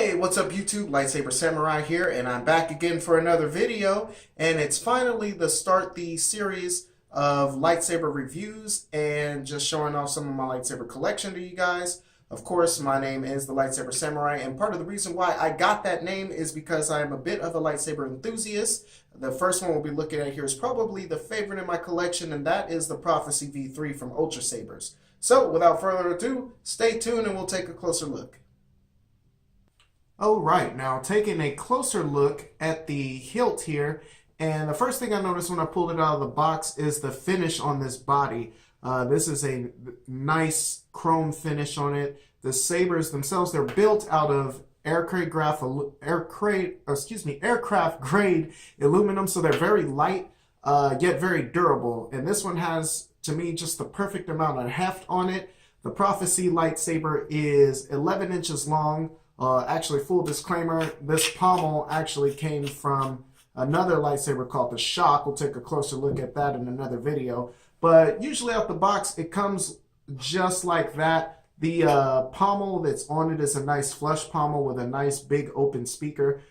Hey, what's up YouTube? Lightsaber Samurai here, and I'm back again for another video, and it's finally the start the series of lightsaber reviews and just showing off some of my lightsaber collection to you guys. Of course, my name is the Lightsaber Samurai, and part of the reason why I got that name is because I am a bit of a lightsaber enthusiast. The first one we'll be looking at here is probably the favorite in my collection, and that is the Prophecy V3 from Ultra Sabers. So, without further ado, stay tuned and we'll take a closer look. Alright, now taking a closer look at the hilt here, and the first thing I noticed when I pulled it out of the box is the finish on this body. This is a nice chrome finish on it. The sabers themselves, they're built out of aircraft grade aluminum, so they're very light, yet very durable. And this one has, to me, just the perfect amount of heft on it. The Prophecy lightsaber is 11 inches long. Actually, full disclaimer, this pommel actually came from another lightsaber called the Shock. We'll take a closer look at that in another video. But usually out the box, it comes just like that. The pommel that's on it is a nice flush pommel with a nice big open speaker.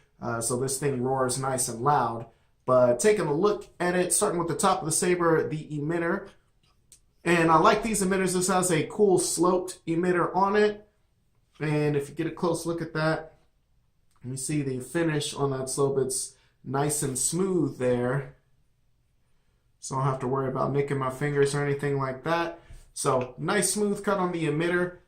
So this thing roars nice and loud. But taking a look at it, starting with the top of the saber, the emitter. And I like these emitters. This has a cool sloped emitter on it. And if you get a close look at that, you see the finish on that slope. It's nice and smooth there. So I don't have to worry about nicking my fingers or anything like that. So nice smooth cut on the emitter.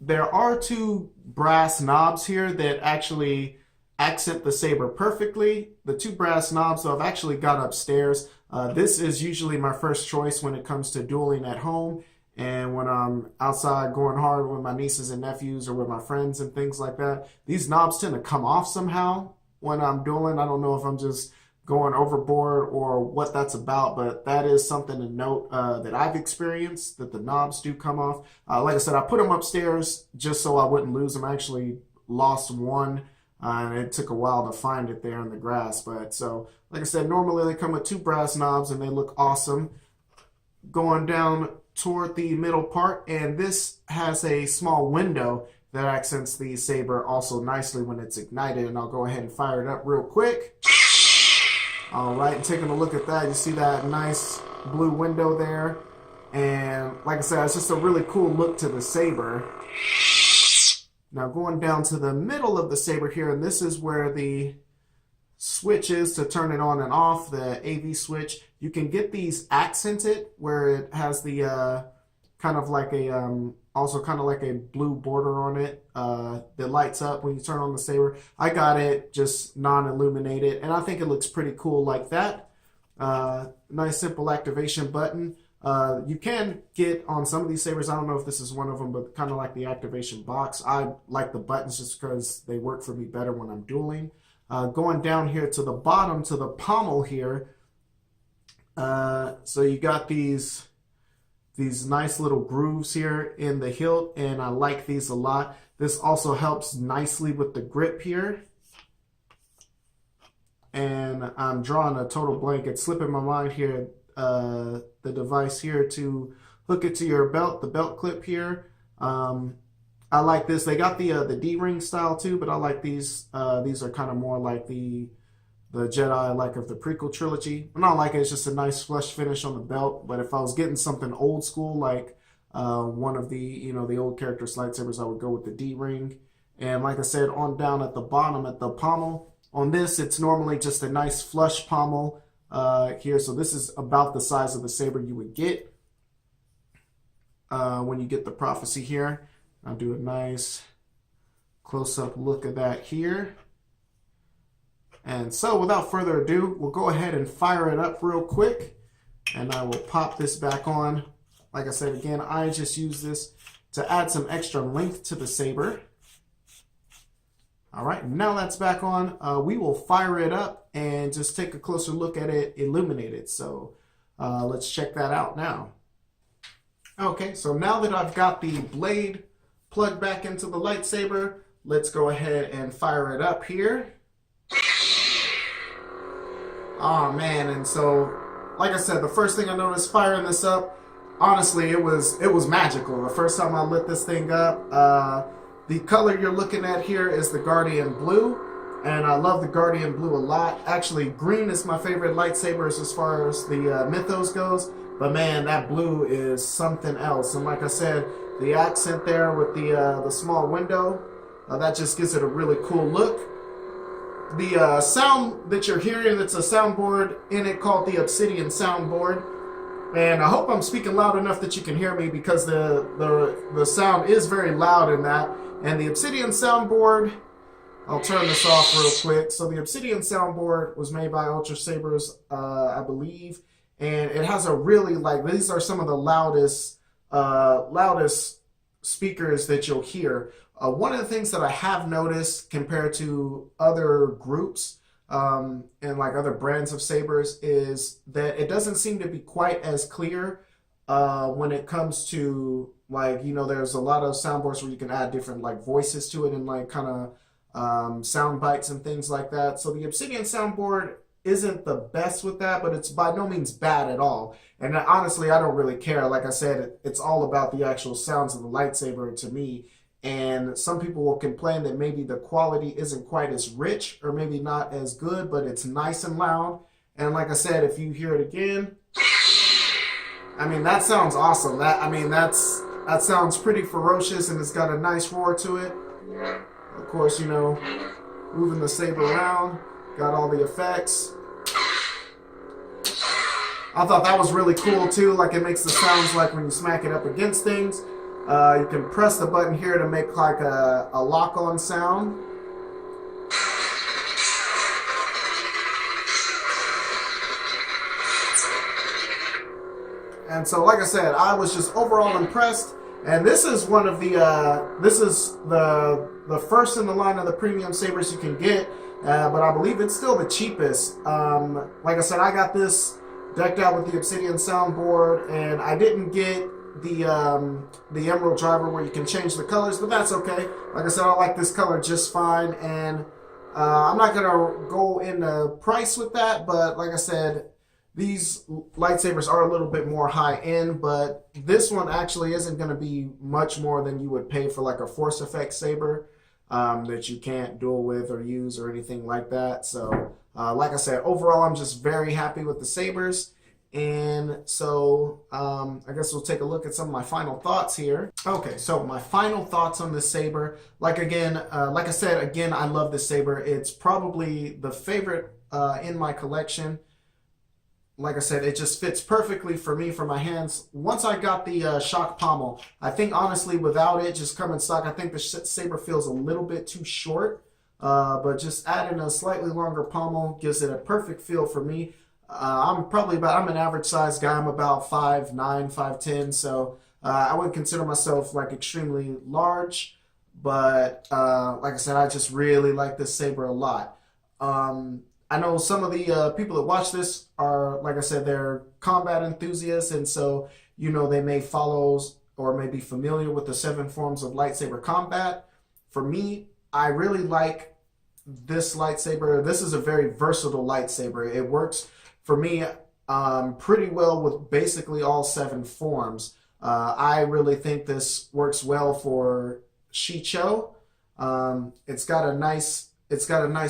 There are two brass knobs here that actually accent the saber perfectly. The two brass knobs, though, I've actually got upstairs. This is usually my first choice when it comes to dueling at home. And when I'm outside going hard with my nieces and nephews or with my friends and things like that, these knobs tend to come off somehow when I'm dueling. I don't know if I'm just going overboard or what that's about, but that is something to note that I've experienced, that the knobs do come off. Like I said, I put them upstairs just so I wouldn't lose them. I actually lost one, and it took a while to find it there in the grass. But so, like I said, normally they come with two brass knobs and they look awesome. Going down toward the middle part, and this has a small window that accents the saber also nicely when it's ignited, and I'll go ahead and fire it up real quick. Alright, and taking a look at that, you see that nice blue window there, and like I said, it's just a really cool look to the saber. Now going down to the middle of the saber here, and this is where the switch is to turn it on and off, the AV switch. You can get these accented where it has the kind of like a also kind of like a blue border on it that lights up when you turn on the saber. I got it just non-illuminated, and I think it looks pretty cool like that. Nice simple activation button. You can get on some of these sabers, I don't know if this is one of them, but kind of like the activation box. I like the buttons just because they work for me better when I'm dueling. Going down here to the bottom, to the pommel here, so you got these nice little grooves here in the hilt, and I like these a lot. This also helps nicely with the grip here. And I'm drawing a total blank. It's slipping my mind here, the device here to hook it to your belt, the belt clip here. I like this. They got the D-ring style too, but I like these. These are kind of more like the Jedi like of the prequel trilogy. And I like it. It's just a nice flush finish on the belt. But if I was getting something old school like one of the the old characters' lightsabers, I would go with the D-ring. And like I said, on down at the bottom at the pommel, on this it's normally just a nice flush pommel here. So this is about the size of the saber you would get when you get the Prophecy here. I'll do a nice close-up look at that here. And so without further ado, we'll go ahead and fire it up real quick. And I will pop this back on. Like I said, again, I just use this to add some extra length to the saber. All right, now that's back on. We will fire it up and just take a closer look at it illuminated. So let's check that out now. Okay, so now that I've got the blade plugged back into the lightsaber, let's go ahead and fire it up here. Oh man, and so like I said, the first thing I noticed firing this up, honestly, it was magical. The first time I lit this thing up, The color you're looking at here is the Guardian Blue, and I love the Guardian Blue a lot. Actually, green is my favorite lightsabers as far as the mythos goes, but man, that blue is something else. And like I said, the accent there with the small window, that just gives it a really cool look. The sound that you're hearing, it's a soundboard in it called the Obsidian soundboard. And I hope I'm speaking loud enough that you can hear me, because the sound is very loud in that. And the Obsidian soundboard, I'll turn this off real quick. So the Obsidian soundboard was made by Ultra Sabers, I believe. And it has a really, like, these are some of the loudest speakers that you'll hear. One of the things that I have noticed compared to other groups and like other brands of sabers is that it doesn't seem to be quite as clear when it comes to, like, you know, there's a lot of soundboards where you can add different like voices to it and like kind of sound bites and things like that. So the Obsidian soundboard isn't the best with that, but it's by no means bad at all. And honestly, I don't really care. Like I said, it's all about the actual sounds of the lightsaber to me. And some people will complain that maybe the quality isn't quite as rich or maybe not as good, but it's nice and loud. And like I said, if you hear it again, I mean, that sounds awesome. That sounds pretty ferocious, and it's got a nice roar to it. Of course, you know, moving the saber around, got all the effects. I thought that was really cool too. Like, it makes the sounds like when you smack it up against things. You can press the button here to make like a lock-on sound. And so, like I said, I was just overall impressed. And this is one of the this is the first in the line of the premium sabers you can get, but I believe it's still the cheapest. Like I said, I got this decked out with the Obsidian soundboard, and I didn't get the emerald driver where you can change the colors, but that's okay. Like I said, I like this color just fine, and I'm not gonna go into price with that, but like I said, these lightsabers are a little bit more high end, but this one actually isn't going to be much more than you would pay for like a Force Effect saber that you can't duel with or use or anything like that. So like I said, overall, I'm just very happy with the sabers. And so I guess we'll take a look at some of my final thoughts here. Okay, so my final thoughts on this saber. Like I said, again, I love this saber. It's probably the favorite in my collection. Like I said, it just fits perfectly for me, for my hands. Once I got the shock pommel, I think honestly without it just coming stock, I think the saber feels a little bit too short. But just adding a slightly longer pommel gives it a perfect feel for me. I'm an average size guy. I'm about 5'9", 5'10", so I wouldn't consider myself like extremely large. But like I said, I just really like this saber a lot. I know some of the people that watch this are, like I said, they're combat enthusiasts, and so, you know, they may follow or may be familiar with the 7 forms of lightsaber combat. For me, I really like this lightsaber. This is a very versatile lightsaber. It works for me pretty well with basically all 7 forms. I really think this works well for Shicho. It's got a nice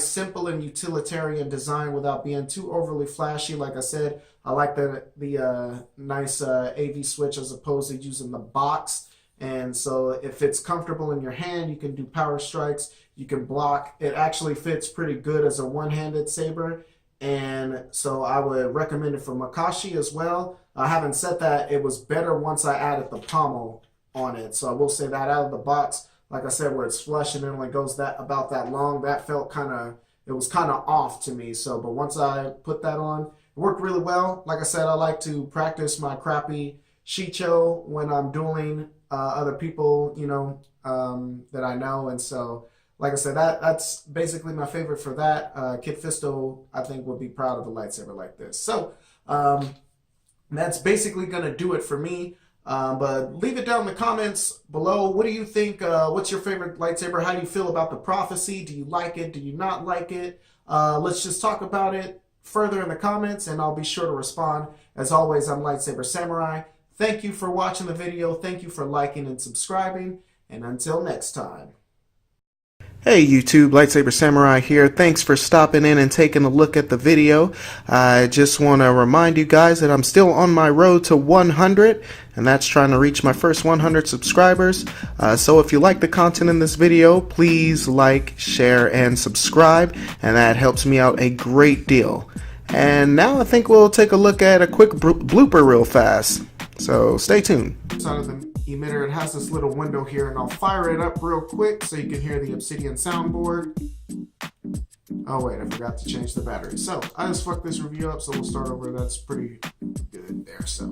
simple and utilitarian design without being too overly flashy. Like I said, I like the nice AV switch as opposed to using the box. And so it fits comfortable in your hand. You can do power strikes. You can block. It actually fits pretty good as a one-handed saber. And so I would recommend it for Makashi as well. Having said that, it was better once I added the pommel on it. So I will say that out of the box, like I said, where it's flush and it only goes about that long, that felt it was kind of off to me. So, but once I put that on, it worked really well. Like I said, I like to practice my crappy Shicho when I'm dueling other people, you know, that I know. And so, like I said, that's basically my favorite for that. Kit Fisto, I think, would be proud of a lightsaber like this. So, that's basically going to do it for me. But leave it down in the comments below. What do you think? What's your favorite lightsaber? How do you feel about the Prophecy? Do you like it? Do you not like it? Let's just talk about it further in the comments, and I'll be sure to respond. As always, I'm Lightsaber Samurai. Thank you for watching the video. Thank you for liking and subscribing. And until next time. Hey YouTube, Lightsaber Samurai here. Thanks for stopping in and taking a look at the video. I just want to remind you guys that I'm still on my road to 100, and that's trying to reach my first 100 subscribers. So if you like the content in this video, please like, share, and subscribe, and that helps me out a great deal. And now I think we'll take a look at a quick blooper real fast. So stay tuned. Out of the emitter, it has this little window here, and I'll fire it up real quick so you can hear the Obsidian soundboard. Oh wait, I forgot to change the battery. So I just fucked this review up, so we'll start over. That's pretty good there. So